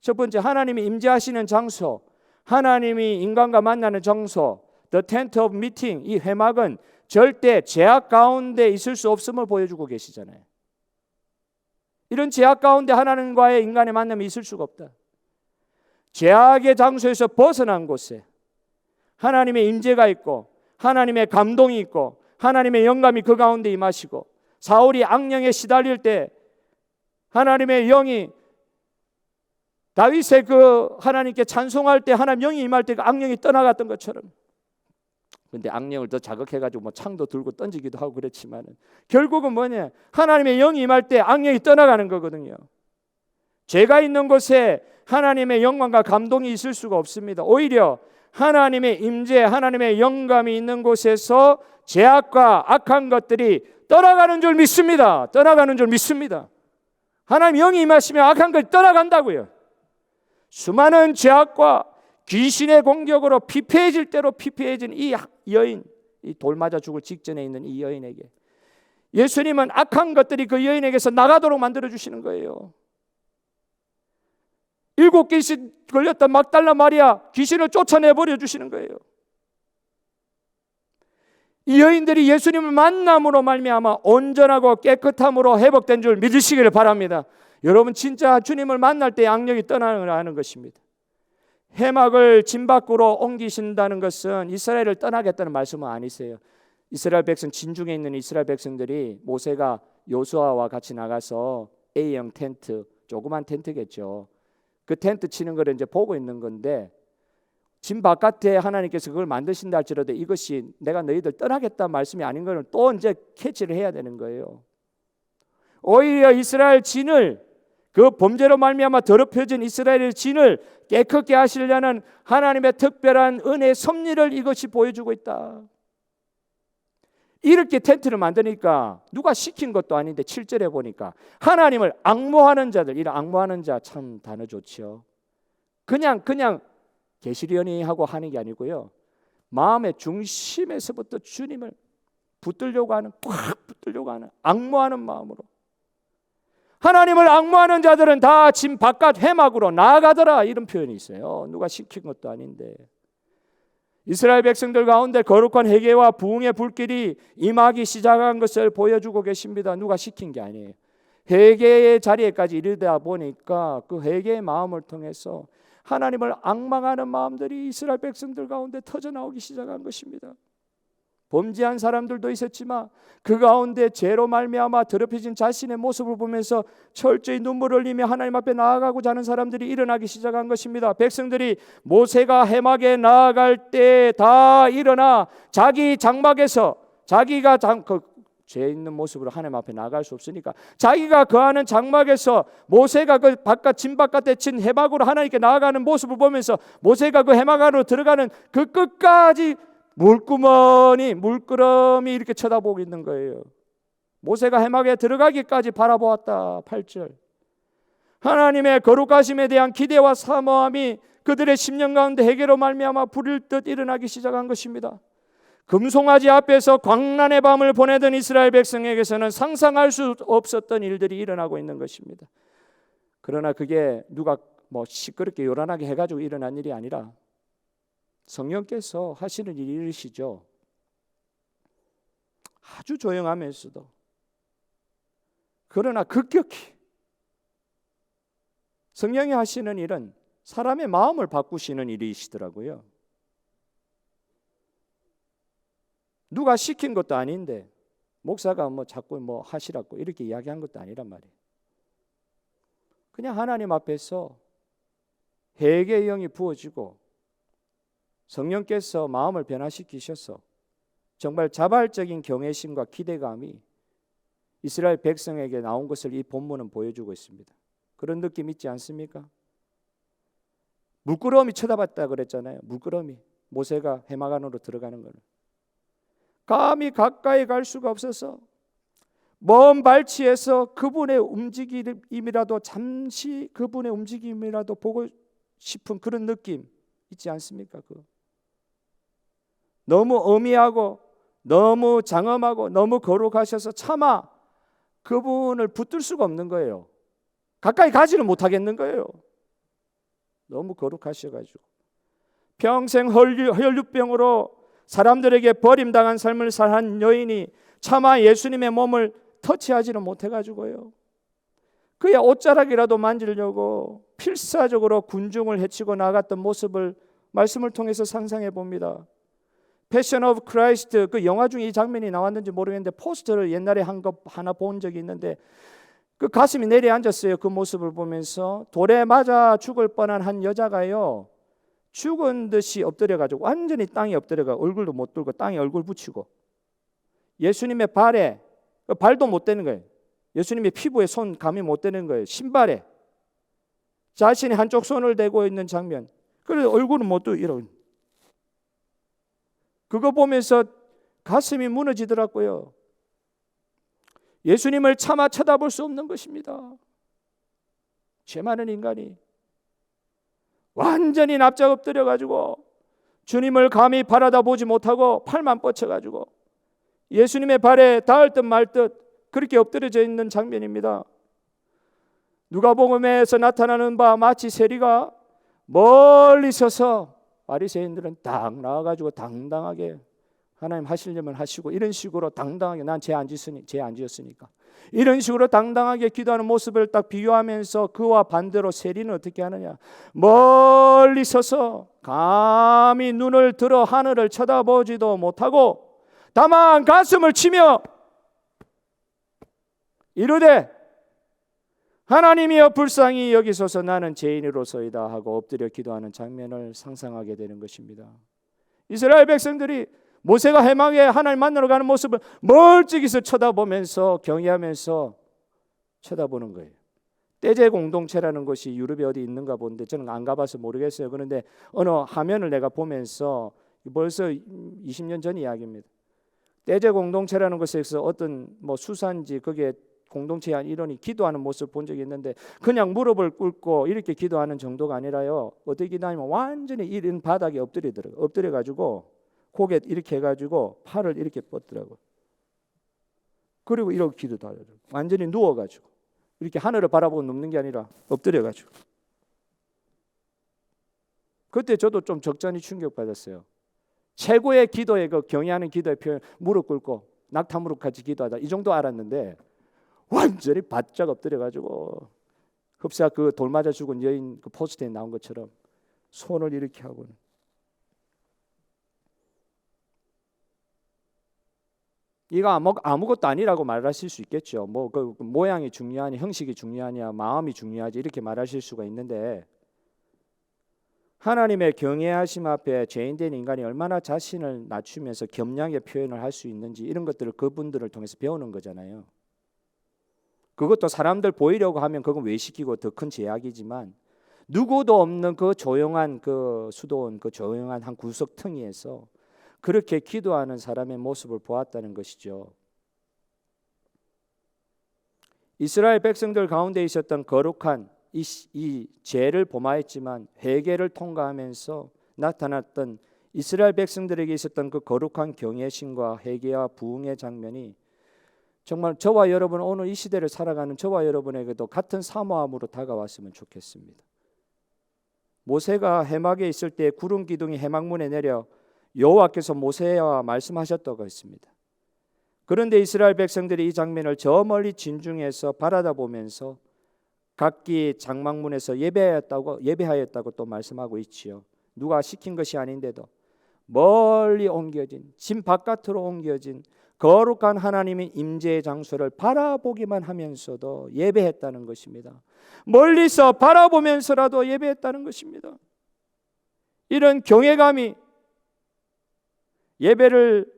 첫 번째 하나님이 임재하시는 장소, 하나님이 인간과 만나는 장소, The Tent of Meeting, 이 회막은 절대 제약 가운데 있을 수 없음을 보여주고 계시잖아요. 이런 제약 가운데 하나님과의 인간의 만남이 있을 수가 없다. 제약의 장소에서 벗어난 곳에 하나님의 임재가 있고 하나님의 감동이 있고 하나님의 영감이 그 가운데 임하시고, 사울이 악령에 시달릴 때 하나님의 영이 다윗의 그 하나님께 찬송할 때 하나님 영이 임할 때 그 악령이 떠나갔던 것처럼, 근데 악령을 더 자극해가지고 뭐 창도 들고 던지기도 하고 그랬지만은 결국은 뭐냐, 하나님의 영이 임할 때 악령이 떠나가는 거거든요. 죄가 있는 곳에 하나님의 영광과 감동이 있을 수가 없습니다. 오히려 하나님의 임재, 하나님의 영감이 있는 곳에서 죄악과 악한 것들이 떠나가는 줄 믿습니다. 떠나가는 줄 믿습니다. 하나님 영이 임하시면 악한 것이 떠나간다고요. 수많은 죄악과 귀신의 공격으로 피폐해질 대로 피폐해진 이 여인, 이 돌 맞아 죽을 직전에 있는 이 여인에게 예수님은 악한 것들이 그 여인에게서 나가도록 만들어 주시는 거예요. 7 귀신 걸렸던 막달라 마리아 귀신을 쫓아내버려 주시는 거예요. 이 여인들이 예수님을 만남으로 말미암아 온전하고 깨끗함으로 회복된 줄 믿으시기를 바랍니다. 여러분 진짜 주님을 만날 때 악령이 떠나는 것입니다. 해막을 진 밖으로 옮기신다는 것은 이스라엘을 떠나겠다는 말씀은 아니세요. 이스라엘 백성, 진중에 있는 이스라엘 백성들이 모세가 요수아와 같이 나가서 A형 텐트, 조그만 텐트겠죠. 그 텐트 치는 걸 이제 보고 있는 건데, 진 바깥에 하나님께서 그걸 만드신다 할지라도 이것이 내가 너희들 떠나겠다 말씀이 아닌 거는 또 이제 캐치를 해야 되는 거예요. 오히려 이스라엘 진을, 그 범죄로 말미암아 더럽혀진 이스라엘의 진을 깨끗게 하시려는 하나님의 특별한 은혜의 섭리를 이것이 보여주고 있다. 이렇게 텐트를 만드니까 누가 시킨 것도 아닌데 7절에 보니까 하나님을 앙모하는 자들, 이런 앙모하는 자 참 단어 좋지요. 그냥 계시려니 하고 하는 게 아니고요, 마음의 중심에서부터 주님을 붙들려고 하는, 꽉 붙들려고 하는, 앙모하는 마음으로. 하나님을 앙모하는 자들은 다 진 바깥 회막으로 나아가더라, 이런 표현이 있어요. 누가 시킨 것도 아닌데. 이스라엘 백성들 가운데 거룩한 회개와 부흥의 불길이 임하기 시작한 것을 보여주고 계십니다. 누가 시킨 게 아니에요. 회개의 자리에까지 이르다 보니까 그 회개의 마음을 통해서 하나님을 앙망하는 마음들이 이스라엘 백성들 가운데 터져나오기 시작한 것입니다. 범죄한 사람들도 있었지만 그 가운데 죄로 말미암아 더럽혀진 자신의 모습을 보면서 철저히 눈물을 흘리며 하나님 앞에 나아가고자 하는 사람들이 일어나기 시작한 것입니다. 백성들이 모세가 해막에 나아갈 때 다 일어나 자기 장막에서, 자기가 죄 있는 모습으로 하나님 앞에 나갈 수 없으니까 자기가 거하는 장막에서 모세가 그 바깥, 진 바깥에 친 해막으로 하나님께 나아가는 모습을 보면서 모세가 그 해막 안으로 들어가는 그 끝까지 물끄러미 이렇게 쳐다보고 있는 거예요. 모세가 해막에 들어가기까지 바라보았다. 8절. 하나님의 거룩하심에 대한 기대와 사모함이 그들의 심령 가운데 회개로 말미암아 불일 듯 일어나기 시작한 것입니다. 금송아지 앞에서 광란의 밤을 보내던 이스라엘 백성에게서는 상상할 수 없었던 일들이 일어나고 있는 것입니다. 그러나 그게 누가 시끄럽게 요란하게 해가지고 일어난 일이 아니라 성령께서 하시는 일이 이러시죠. 아주 조용하면서도 그러나 급격히 성령이 하시는 일은 사람의 마음을 바꾸시는 일이시더라고요. 누가 시킨 것도 아닌데 목사가 자꾸 하시라고 이렇게 이야기한 것도 아니란 말이에요. 그냥 하나님 앞에서 회개의 영이 부어지고 성령께서 마음을 변화시키셔서 정말 자발적인 경외심과 기대감이 이스라엘 백성에게 나온 것을 이 본문은 보여주고 있습니다. 그런 느낌 있지 않습니까? 물끄러미 쳐다봤다 그랬잖아요. 물끄러미, 모세가 해막 안으로 들어가는 걸 감히 가까이 갈 수가 없어서 먼 발치에서 그분의 움직임이라도, 잠시 그분의 움직임이라도 보고 싶은 그런 느낌 있지 않습니까? 너무 어미하고 너무 장엄하고 너무 거룩하셔서 차마 그분을 붙들 수가 없는 거예요. 가까이 가지는 못하겠는 거예요. 너무 거룩하셔가지고 평생 혈류병으로 사람들에게 버림당한 삶을 산 여인이 차마 예수님의 몸을 터치하지는 못해가지고요, 그의 옷자락이라도 만지려고 필사적으로 군중을 헤치고 나갔던 모습을 말씀을 통해서 상상해 봅니다. 패션 오브 크라이스트, 그 영화 중에 이 장면이 나왔는지 모르겠는데 포스터를 옛날에 한 거 하나 본 적이 있는데 그 가슴이 내려앉았어요. 그 모습을 보면서 돌에 맞아 죽을 뻔한 한 여자가요, 죽은 듯이 엎드려가지고 완전히 땅에 엎드려가 얼굴도 못 들고 땅에 얼굴 붙이고 예수님의 발에, 발도 못 대는 거예요. 예수님의 피부에 손 감이 못 대는 거예요. 신발에 자신이 한쪽 손을 대고 있는 장면. 그래서 얼굴은 못 들고 이런. 그거 보면서 가슴이 무너지더라고요. 예수님을 차마 쳐다볼 수 없는 것입니다. 죄 많은 인간이 완전히 납작 엎드려가지고 주님을 감히 바라다 보지 못하고 팔만 뻗쳐가지고 예수님의 발에 닿을 듯 말 듯 그렇게 엎드려져 있는 장면입니다. 누가복음에서 나타나는 바 마치 세리가 멀리 서서 바리새인들은 딱 나와가지고 당당하게 하나님 하시려면 하시고 이런 식으로 당당하게 난 죄 안 지었으니까 이런 식으로 당당하게 기도하는 모습을 딱 비교하면서 그와 반대로 세리는 어떻게 하느냐? 멀리 서서 감히 눈을 들어 하늘을 쳐다보지도 못하고 다만 가슴을 치며 이르되 하나님이여 불쌍히 여기소서 나는 죄인으로서이다 하고 엎드려 기도하는 장면을 상상하게 되는 것입니다. 이스라엘 백성들이 모세가 해막에 하나님 만나러 가는 모습을 멀찍이서 쳐다보면서 경외하면서 쳐다보는 거예요. 떼제 공동체라는 것이 유럽에 어디 있는가 본데 저는 안 가봐서 모르겠어요. 그런데 어느 화면을 내가 보면서 벌써 20년 전 이야기입니다. 떼제 공동체라는 것에서 어떤 수산지 거기에 공동체의 한 일원이 기도하는 모습을 본 적이 있는데 그냥 무릎을 꿇고 이렇게 기도하는 정도가 아니라요. 어떻게 기도하냐면 완전히 이런 바닥에 엎드리더라고요. 엎드려가지고 고개 이렇게 해가지고 팔을 이렇게 뻗더라고요. 그리고 이렇게 기도도 하더라고요. 완전히 누워가지고 이렇게 하늘을 바라보고 눕는 게 아니라 엎드려가지고. 그때 저도 좀 적잖이 충격받았어요. 최고의 기도의 그 경외하는 기도의 표현, 무릎 꿇고 낙타 무릎 같이 기도하다 이 정도 알았는데 완전히 바짝 엎드려가지고 흡사 그 돌 맞아 죽은 여인 그 포스터에 나온 것처럼 손을 이렇게 하고는. 이거 아무것도 아니라고 말하실 수 있겠죠. 그 모양이 중요하냐, 형식이 중요하냐, 마음이 중요하지 이렇게 말하실 수가 있는데 하나님의 경외하심 앞에 죄인된 인간이 얼마나 자신을 낮추면서 겸양의 표현을 할 수 있는지 이런 것들을 그분들을 통해서 배우는 거잖아요. 그것도 사람들 보이려고 하면 그건 외식이고 더 큰 제약이지만 누구도 없는 그 조용한 그 수도원 그 조용한 한 구석텅이에서 그렇게 기도하는 사람의 모습을 보았다는 것이죠. 이스라엘 백성들 가운데 있었던 거룩한 이 죄를 범하였지만 회개를 통과하면서 나타났던 이스라엘 백성들에게 있었던 그 거룩한 경외심과 회개와 부흥의 장면이 정말 저와 여러분 오늘 이 시대를 살아가는 저와 여러분에게도 같은 사모함으로 다가왔으면 좋겠습니다. 모세가 해막에 있을 때 구름 기둥이 해막문에 내려 여호와께서 모세와 말씀하셨다고 했습니다. 그런데 이스라엘 백성들이 이 장면을 저 멀리 진중에서 바라다보면서 각기 장막문에서 예배하였다고 또 말씀하고 있지요. 누가 시킨 것이 아닌데도 멀리 옮겨진 진 바깥으로 옮겨진 거룩한 하나님의 임재의 장소를 바라보기만 하면서도 예배했다는 것입니다. 멀리서 바라보면서라도 예배했다는 것입니다. 이런 경외감이 예배를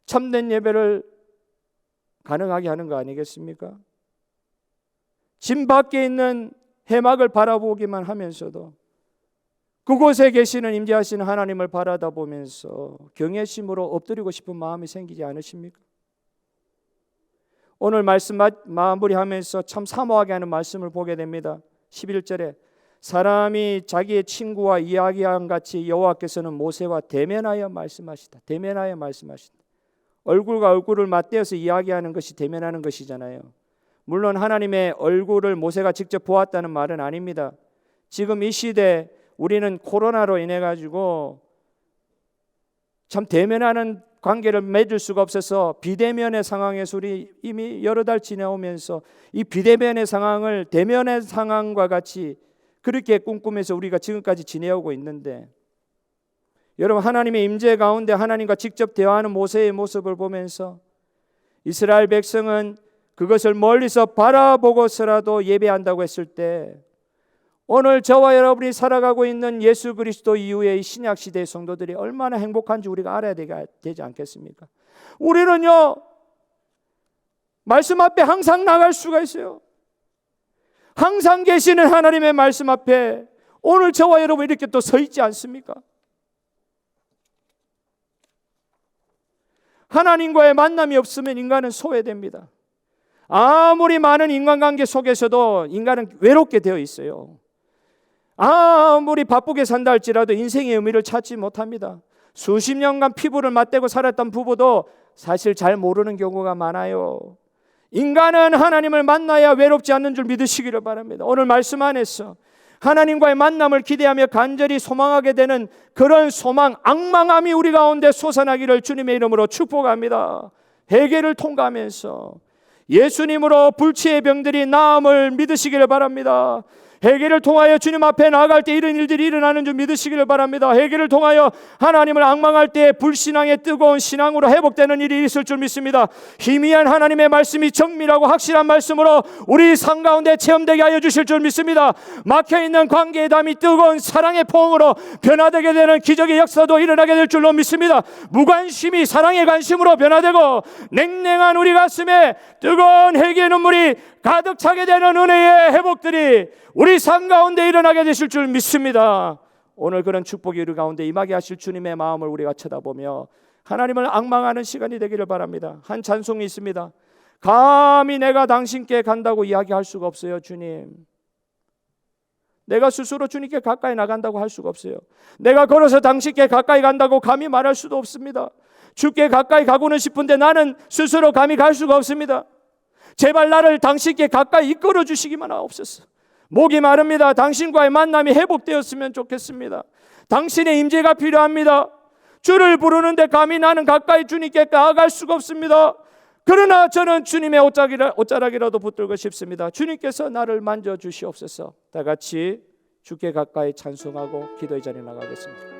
참된 예배를 가능하게 하는 거 아니겠습니까? 진 밖에 있는 해막을 바라보기만 하면서도 그곳에 계시는 임재하시는 하나님을 바라다보면서 경외심으로 엎드리고 싶은 마음이 생기지 않으십니까? 오늘 말씀 마무리하면서 참 사모하게 하는 말씀을 보게 됩니다. 11절에 사람이 자기의 친구와 이야기한 같이 여호와께서는 모세와 대면하여 말씀하시다. 대면하여 말씀하시다. 얼굴과 얼굴을 맞대어서 이야기하는 것이 대면하는 것이잖아요. 물론 하나님의 얼굴을 모세가 직접 보았다는 말은 아닙니다. 지금 이 시대 우리는 코로나로 인해 가지고 참 대면하는 관계를 맺을 수가 없어서 비대면의 상황에서 우리 이미 여러 달 지나오면서 이 비대면의 상황을 대면의 상황과 같이 그렇게 꿈꾸면서 우리가 지금까지 지내오고 있는데 여러분 하나님의 임재 가운데 하나님과 직접 대화하는 모세의 모습을 보면서 이스라엘 백성은 그것을 멀리서 바라보고서라도 예배한다고 했을 때 오늘 저와 여러분이 살아가고 있는 예수 그리스도 이후의 신약 시대의 성도들이 얼마나 행복한지 우리가 알아야 되지 않겠습니까? 우리는요 말씀 앞에 항상 나갈 수가 있어요. 항상 계시는 하나님의 말씀 앞에 오늘 저와 여러분 이렇게 또 서 있지 않습니까? 하나님과의 만남이 없으면 인간은 소외됩니다. 아무리 많은 인간관계 속에서도 인간은 외롭게 되어 있어요. 아무리 바쁘게 산다 할지라도 인생의 의미를 찾지 못합니다. 수십 년간 피부를 맞대고 살았던 부부도 사실 잘 모르는 경우가 많아요. 인간은 하나님을 만나야 외롭지 않는 줄 믿으시기를 바랍니다. 오늘 말씀 안에서 하나님과의 만남을 기대하며 간절히 소망하게 되는 그런 소망, 앙망함이 우리 가운데 솟아나기를 주님의 이름으로 축복합니다. 회개를 통과하면서 예수님으로 불치의 병들이 나음을 믿으시기를 바랍니다. 회개를 통하여 주님 앞에 나아갈 때 이런 일들이 일어나는 줄 믿으시기를 바랍니다. 회개를 통하여 하나님을 앙망할 때 불신앙의 뜨거운 신앙으로 회복되는 일이 있을 줄 믿습니다. 희미한 하나님의 말씀이 정밀하고 확실한 말씀으로 우리 삶 가운데 체험되게 하여 주실 줄 믿습니다. 막혀있는 관계의 담이 뜨거운 사랑의 포옹으로 변화되게 되는 기적의 역사도 일어나게 될 줄로 믿습니다. 무관심이 사랑의 관심으로 변화되고 냉랭한 우리 가슴에 뜨거운 회개의 눈물이 가득 차게 되는 은혜의 회복들이 우리 삶 가운데 일어나게 되실 줄 믿습니다. 오늘 그런 축복이 우리 가운데 임하게 하실 주님의 마음을 우리가 쳐다보며 하나님을 앙망하는 시간이 되기를 바랍니다. 한 찬송이 있습니다. 감히 내가 당신께 간다고 이야기할 수가 없어요. 주님, 내가 스스로 주님께 가까이 나간다고 할 수가 없어요. 내가 걸어서 당신께 가까이 간다고 감히 말할 수도 없습니다. 주께 가까이 가고는 싶은데 나는 스스로 감히 갈 수가 없습니다. 제발 나를 당신께 가까이 이끌어 주시기만 하옵소서. 목이 마릅니다. 당신과의 만남이 회복되었으면 좋겠습니다. 당신의 임재가 필요합니다. 주를 부르는데 감히 나는 가까이 주님께 나아갈 수가 없습니다. 그러나 저는 주님의 옷자락이라도 붙들고 싶습니다. 주님께서 나를 만져주시옵소서. 다 같이 주께 가까이 찬송하고 기도의 자리에 나가겠습니다.